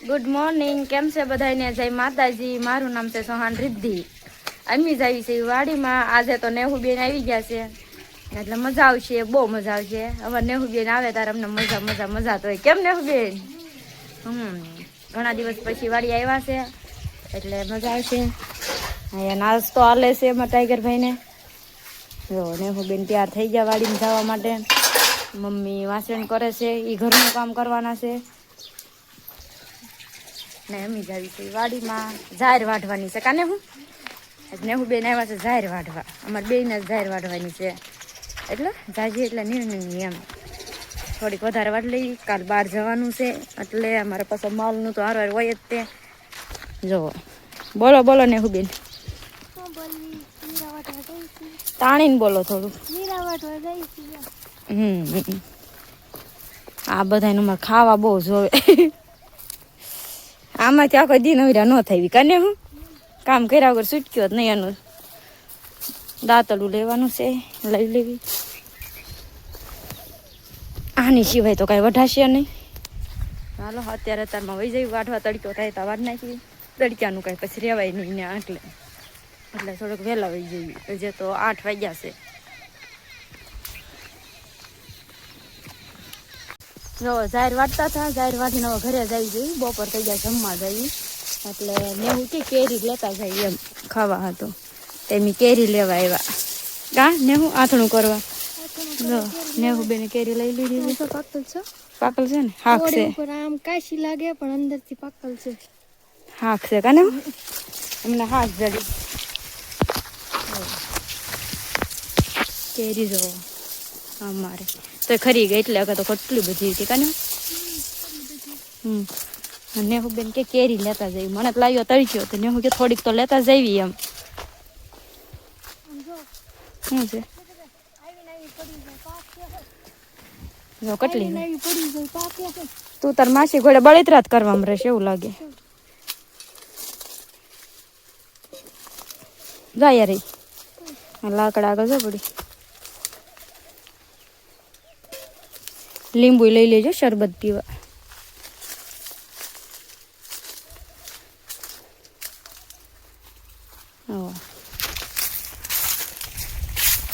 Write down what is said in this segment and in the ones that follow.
Good morning, કેમ છે બધાને? જય માતાજી. મારું નામ છે સોહાન રિદ્ધિ. અમી આવી છે વાડીમાં. આજે તો નેહુબેન આવી ગયા છે એટલે મજા આવશે, બહુ મજા આવશે. અમારે નેહુબેન આવે ત્યારે અમને મજા તો હોય. કેમ નેહુબેન? ઘણા દિવસ પછી વાડી આવ્યા છે એટલે મજા આવશે. અહીંયા નાસ્તો હાલે છે એમાં ટાઈગરભાઈને. જો નેહુબેન તૈયાર થઈ ગયા વાડીમાં જવા માટે. મમ્મી વાસણ કરે છે, એ ઘરનું કામ કરવાના છે. ને અમી જાવી છે વાડીમાં ઝાર વાઢવાની છે. કાને હું નેહુબેન આવ્યા છે ઝાર વાઢવા. અમારે બેયને ઝાર વાઢવાની છે એટલે જાજી એટલે નિર્ણય એમ થોડીક વધારે વાઢ લઈ. કાલ બહાર જવાનું છે એટલે અમારે પાછો માલનું તો હારવાર હોય જ તે. જુઓ બોલો નેહુબેન. તાણીને બોલો થોડું. આ બધાને અમારે ખાવા બહુ જોવે. આમાંથી આખો દી નવરા ન થાય કાને હું કામ કર્યા વગર છૂટક્યો જ નહીં. એનું દાંતલું લેવાનું છે, લઈ લેવી. આની સિવાય તો કાંઈ વઢાશે નહીં. હાલો અત્યારે તારમાં વહી જઈ વાઢવા. તડક્યો થાય તો વાઢ નાખી. તડક્યાનું કાંઈ પછી રહેવાય નહીં ને એટલે થોડોક વહેલા વહી જઈએ. જે તો 8 વાગ્યા છે. જો ઝાર વાટતા હતા, ઝાર વાટીને હવે ઘરે જઈ જઈએ. બપોર થઈ ગયા જમવા જઈએ એટલે નેહુ કે કેરી લેતા જાય એમ ખાવા હતું. તેમ કેરી લેવા આવ્યા. કા નેહુ આથણું કરવા. જો નેહુબેન કેરી લઈ લીધી છે. પાકલ છે ને હાક છે. આમ કાશી લાગે પણ અંદરથી પાકલ છે. હાક છે કાને અમને હાક જડી કેરી જો અમારે તો ખરી ગઈ એટલે અગર તો કેટલી બધી હતી કાને. નેહુબેન કે કેરી લેતા જઈ. મને તો લાગ્યો તળ્યો તો નેહુ કે થોડીક તો લેતા જવી એમ. શું છે જો કેટલી તું તાર માસી ઘોડે બળતરા જ કરવામાં રહેશે એવું લાગે. જાય રહી લાકડા આગળ જો પડી. લીંબુ લઈ લેજો શરબત પીવા.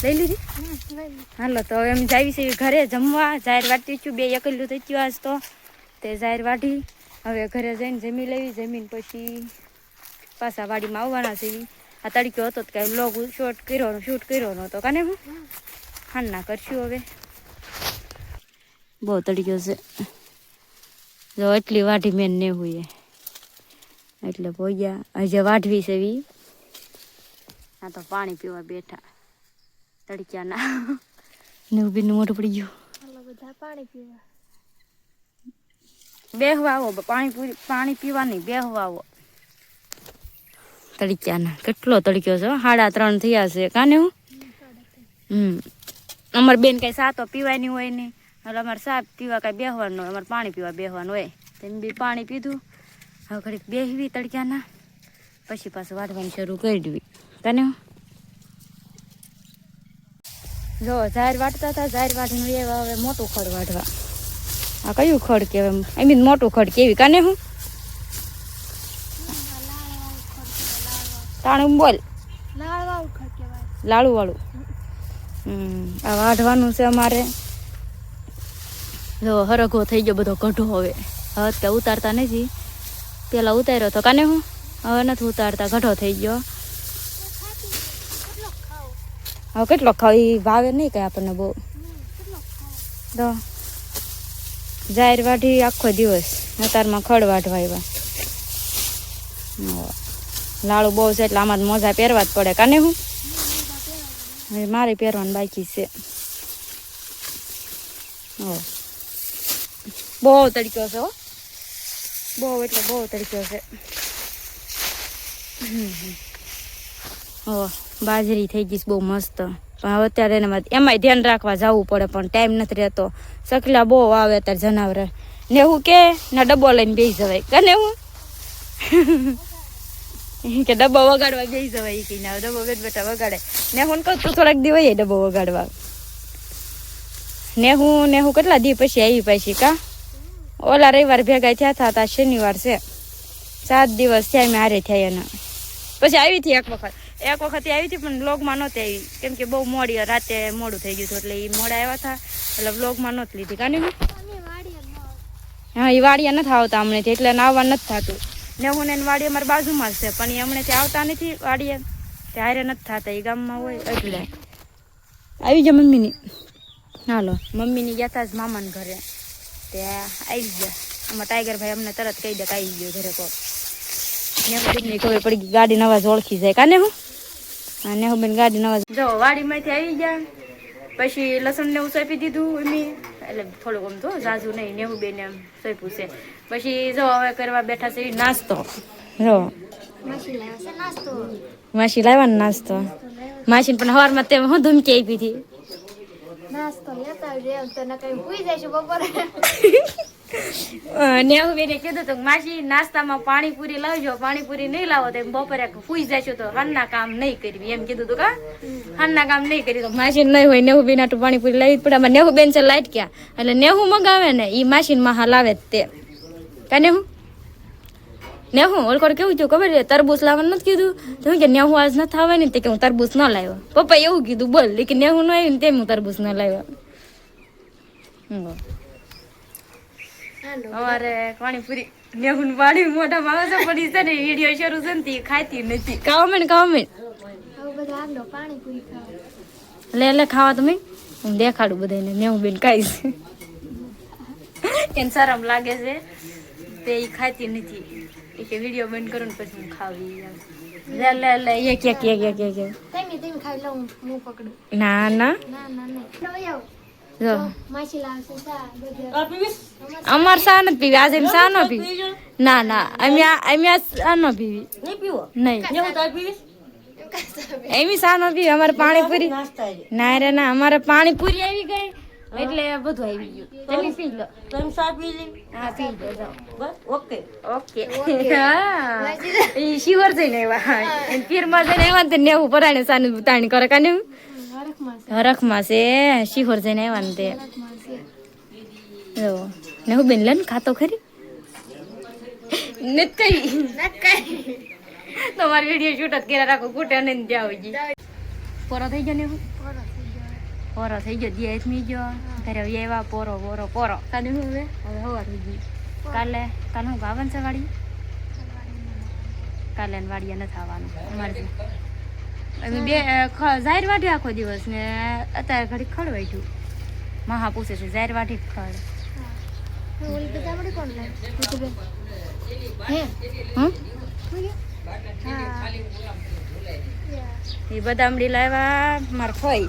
લઈ લીધી. હાલો તો હવે એમ જાવી છે ઘરે જમવા. જાહેર વાટી છું, 2 એકલું થઈ ગયું આજ તો. તે જાહેર વાટી હવે ઘરે જઈને જમી લેવી. જમીન પછી પાછા વાડીમાં આવવાના છે. આ તડક્યો હતો તો કાંઈ વ્લોગ શૂટ કર્યો નહોતો કાને હું હાના કરશું. હવે બહુ તડક્યો છે. જો એટલી વાઢી મેન ને હોય એટલે ભોગ્યા હજે વાઢવી છે. આ તો પાણી પીવા બેઠા તડક્યાના. નેહુબેન મોઢું પડી ગયું. પાણી પીવા બેહવા આવો. પાણી પીવા નહીં, બેહવા આવો. તડક્યાના કેટલો તડક્યો છે. 3:30 થયા છે કાને હું. અમારે બેન કઈ સા તો પીવાની હોય નહીં એટલે અમારે સા પીવા કાંઈ બેહવાનું હોય. અમારે પાણી પીવા બેહવાનું હોય. તેમ બી પાણી પીધું. હવે ઘડીક બેહવી તડક્યાના પછી પાછું વાઢવાનું શરૂ કરી દેવી કાને હું. જો ઝાર વાટતા હતા. ઝાર વાટીને એવા હવે મોટું ખડ વાઢવા. આ કયું ખડ કહેવાય? એમ મોટું ખડ કેવી કાને હું. તાણું બોલ. લાડુ વાળું. આ વાઢવાનું છે અમારે. જો હરગો થઈ ગયો બધો કઢો. હવે કે ઉતારતા નથી. પેલા ઉતાર્યો તો કાને હું. હવે નથી ઉતારતા, કઢો થઈ ગયો. હવે કેટલો ખાવ એ ભાવે નહીં કઈ આપણને બહુ. તો જાહેર વાઢી આખો દિવસ. અત્યારમાં ખડ વાઢવા આવ્યા. લાડુ બહુ છે એટલે આમાં મોજા પહેરવા જ પડે કાને હું. મારે પહેરવાનું બાકી છે. બહુ તડક્યો છે. બહુ એટલે બહુ તડક્યો છે. બાજરી થઈ ગઈ બહુ મસ્ત. પણ હવે અત્યારે એમાંય ધ્યાન રાખવા જવું પડે પણ ટાઈમ નથી રહેતો. સકલા બહુ આવે અત્યારે જનાવર. ને હું કે ના ડબ્બો લઈને બેસી જવાય કાને હું. કે ડબ્બો વગાડવા બેસી જવાય કે ના ડબ્બો બેઠા વગાડે. ને હું કહું તું થોડાક દી હોય ડબ્બો વગાડવા. ને હું કેટલા દી પછી આવી પાછી કા ઓલા રવિવાર ભેગા થયા હતા તા શનિવાર છે 7 દિવસ થયા અમે હારે થયા એના પછી આવી હતી એક વખત આવી હતી પણ વ્લોગમાં નહોતી આવી કેમ કે બહુ મોડી રાતે મોડું થઈ ગયું હતું એટલે એ મોડા આવ્યા હતા એટલે વ્લોગમાં નહોતી લીધી કાને હા એ વાડિયા નથી આવતા હમણાંથી એટલે આવવા નથી થતું ને હું ને વાડી અમારી બાજુમાં જ છે પણ એ હમણાંથી આવતા નથી વાડીએ તે હારે નથી થતા એ ગામમાં હોય એટલે આવી જાય મમ્મીની હાલો મમ્મીની ગયા હતા જ મામાને ઘરે તે આવી ગયા આમાં ટાઈગરભાઈ અમને તરત કહી દે કે આવી ગયો ઘરે કોક નેહુબેનની ખબર પડી ગઈ ગાડી નવાજ ઓળખી જાય કાને હું હા નેહુબેન ગાડી નવાજ જો વાડીમાંથી આવી ગયા પછી લસણ ને સોંપી દીધું એમી એટલે થોડુંક આમ તો ઝાઝું નહીં નેહુબેન એમ સોંપ્યું છે પછી જો હવે કરવા બેઠા છે નાસ્તો જો માસી લાવ્યા ને નાસ્તો માસીને પણ સવારમાં તે હું ધૂમકી આપી હતી નાસ્તો લેતા આવજે એમ તો નકર હુઈ જઈશું બપોરે નેહુબેને કીધું તો માસી નાસ્તામાં પાણીપુરી લાવજો પાણીપુરી નહીં લાવો તો બપોરે ફૂઈ જશું તો હાલના કામ નહીં કરવી એમ કીધું તું કા હાલના કામ નહીં કરી તો માસી નહીં હોય નેહુબેન આટલું પાણીપુરી લાવી પડે આમાં નેહુબેન છે લાઈટ ક્યાં એટલે નેહુ મગાવે ને એ માસીને મહા લાવે જ તે કા નેહુ ઓલકોર કેવું થયું ખબર છે તરબૂચ લાવવાનું નથી કીધું તો કે નેહુ આજ નથી આવે ને તે કે હું તરબૂચ ન લાવ્યો પપ્પા એવું કીધું બોલ કે નેહુ ન આવી ને તેમ હું તરબૂચ ન લાવ્યો અમારે પાણીપુરી નેહુ પાણી મોઢામાં આવે છે પડી છે ને વિડીયો શરૂ છે ને ખાતી નથી કાવમેન્ટ હવે બધા આલો પાણીપુરી ખાવા લે ખાવા તમે હું દેખાડું બધાને નેહુબેન ખાઈશ એને શરમ લાગે છે તે ઈ ખાતી નથી એ કે વિડીયો બંધ કરું ને પછી હું ખાવી લે એક તેમ ખાઈ લઉં હું પકડું ના ના નહીં જો માસી લાવશે સા અમાર સા નથી પીવી આજે સા ન પીવી ના અમે સા ન પીવી નહીં એમી સા ન પીવી અમારે પાણીપુરી ના રે ના અમારે પાણીપુરી આવી ગઈ એટલે બધું આવી ગયું તમે પી લો તમે સા પી લી હા પી લો જાઓ ઓકે હા એ શિવર જઈને આવ્યા એ પીરમાં જઈને આવ્યા ને નેવું પરાણે સાનું તાણી કરે કાને હરખમાં છે શિહોર જઈને આવ્યા ને તે જો નેહુબેન લે ને ખાતો ખરી નથી તમારી વિડીયો શૂટ જ કર્યા રાખો કુટે ને ત્યાં આવી પોરો થઈ ગયો નેહુ પોરો થઈ ગયો દિયા મી ગયો ઘરે આવ્યા પોરો કાલે હું હવે હવા થઈ ગઈ કાલે હું ગાવન છે વાડી કાલે વાડીએ નથી આવવાનું અમારે અમે બે જાહેર વાટી આખો દિવસ ને અત્યારે ઘડી ખડવાઈ ગયું મહા પૂછે છે જાહેર વાટી ખડ ઓલી બધા આપણે કોણ લાવે હે એ બદામડી લાવ્યા માર ફઈ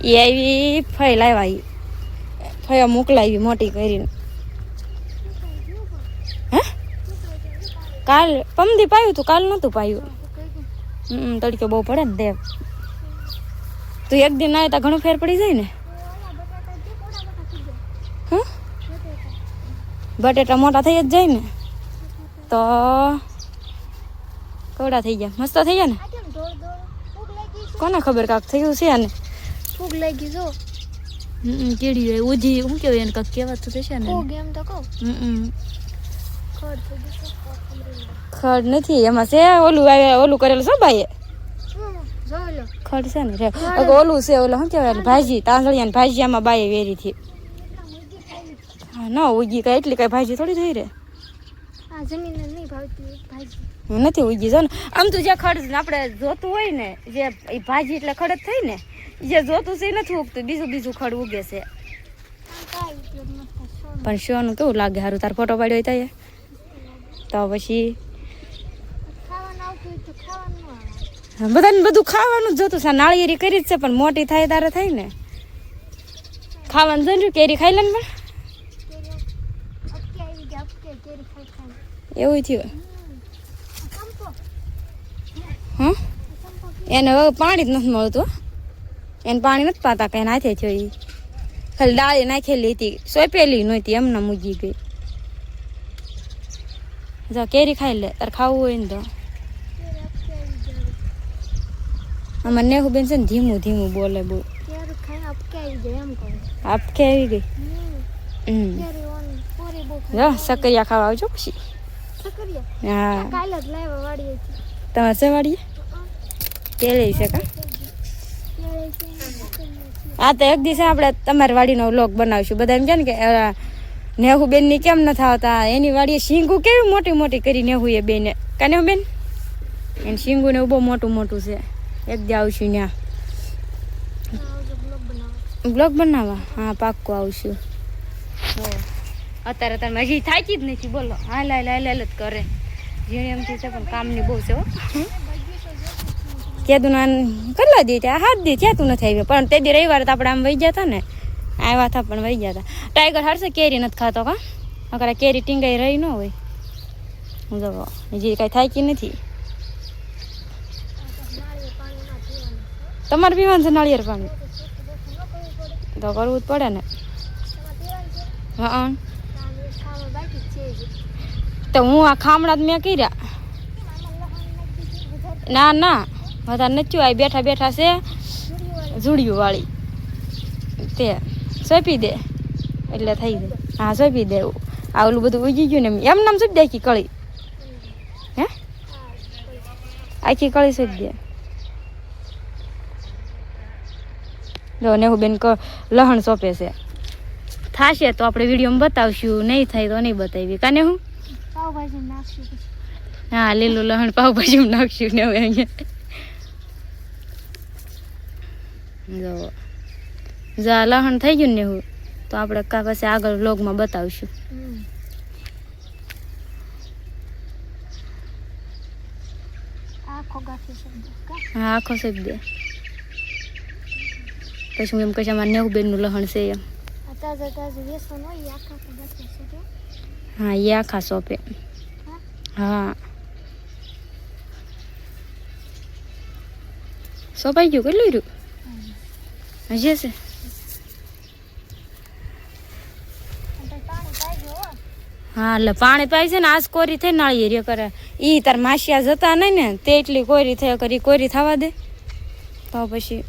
એ આવી ફઈ લાવ્યા ફઈ મોકલાવી મોટી કરીને કાલ પમદી પાયું તું કાલ નતું પાયું તડકે બહુ પડે ને દેવ તું એક દિન આવે તો ઘણું ફેર પડી જાય ને બટેટા મોટા થઈ જ જાય ને તો કવડા થઈ ગયા મસ્ત થઈ ગયા ને કોને ખબર કાક થયું છે ને ફૂગ લાગી જો કેડી હોય ઉજી શું કેવાય એને કાક કહેવાતું થશે ને ફૂગ એમ તો કહું ખડ નથી એમાં છે ઓલું કરેલું છે ભાઈએ જોઈ લો ખડ છે ને ઓલું છે ઓલું શું કહેવાય ભાજી તાંદળિયા ને ભાજીયામાં બાએ વેરી થી હા ન ઉગી કઈ એટલી કઈ ભાજી થોડી થઈ રે આ જમીન નહીં ભાવતી ભાજી નથી ઉગી જો ને આમ તો જે ખડ આપણે જોતું હોય ને જે ભાજી એટલે ખડ જ થઈ ને જે જોતું છે એ નથી ઉગતું બીજું ખડ ઉગે છે પણ શોનું કેવું લાગે સારું તાર ફોટો પાડ્યો હોય તો પછી બધાને બધું ખાવાનું જ જોતું છે નાળિયેરી કરી જ છે પણ મોટી થાય તારે થાય ને ખાવાનું જોયું કેરી ખાઈ લે ને પણ એવું થયું હા એને હવે પાણી જ નથી મળતું એને પાણી નથી પાતા કઈ નાથે થયો એ ખાલી ડાળી નાખેલી હતી સોંપેલી નહોતી એમને મૂકી ગઈ જો કેરી ખાઈ લે તારે ખાવું હોય ને તો આમાં નેહુબેન છે ને ધીમું બોલે બહુ ખાઈને આપકે આવી જાય એમ કહું. આપકે આવી ગઈ. કેરી ઓન પૂરી બહુ જો સકરિયા ખાવા આવજો પછી. સકરિયા હા કાલે જ લાવ્યા વાડીએથી. તમારે છે વાડીએ કેળે છે કા આ તો એક દિવસે આપણે તમારી વાડીનો વ્લોગ બનાવીશું. બધા એમ કે ને કે નેહુ બેન ની કેમ નથી આવતા, એની વાડીએ શીંગું કેવી મોટી મોટી કરી નેહુ એ બેને કા નેહુ બેન એને શીંગું ને બહુ મોટું મોટું છે. એક દી આવશું ત્યાં બ્લોગ બનાવવા. હા પાક્કું આવશું. અત્યારે તમે હજી થાકી જ નથી બોલો. હાલ હાલ હાલ હાલ જ કરે ઝીણી એમથી છે પણ કામની બહુ છે હો. કીધું ના કેટલા દી ત્યાં 7 દી થયા તું નથી આવ્યો પણ તે દી રવિવારે તો આપણે આમ વહી ગયા હતા ને આવ્યા હતા પણ વહી ગયા હતા. ટાઈગર હારશે કેરી નથી ખાતો કા અગર કેરી ટીંગાઈ રહી ન હોય. હું જો હજી કાંઈ થાકી નથી. તમારે પીવાનું છે નાળિયેર પાણી તો કરવું જ પડે ને. હા તો હું આ ખામણા મેં કર્યા ના ના વધારે નથી આવી બેઠા બેઠા છે જુડિયું વાળી તે સોંપી દે એટલે થઈ જાય. હા સોંપી દે આ ઓલું બધું ઉગી ગયું ને એમ નામ સોંપી દે આખી કળી. હે આખી કળી સોંપી દે. જો નેહુ બેન લહણ સોંપે છે. થાશે તો આપણે વિડીયોમાં બતાવશું, નહીં થાય તો નહીં બતાવી કાને હું. પાવભાજી નાખશું પછી. હા લીલું લહણ પાવભાજી નાખશું ને હવે અહીંયા જો જા લહણ થઈ ગયું ને હું તો આપણે પછી આગળ વ્લોગમાં બતાવશું. આખો ગાંઠી શબ્દ હા આખો શબ્દ દે પછી હું એમ કહીશ અમારે નેહુ બેનનું લહણ છે એમ. તાજા તાજા વેસન હોય આખા ગાંઠી શબ્દ. હા એ આખા સોંપે. હા સોંપાઈ ગયું કેટલું રહ્યું હજી છે. હા એટલે પાણી પાય છે ને આજ કોરી થઈ નાળિયેર કરે ઈ તાર માસિયા જતા નહીં ને તે એટલી કોરી થઈ કરી કોરી થવા દે તો પછી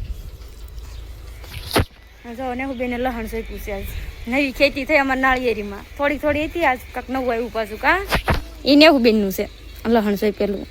જો નેહુ બેને લહણ સોંપ્યું છે. આજ નવી ખેતી થઈ અમારે નાળિયેરીમાં થોડી થોડી હતી આજ કાંક નવું આવ્યું પાછું કા એ નેહુ બેનનું છે લહણ સોંપેલું.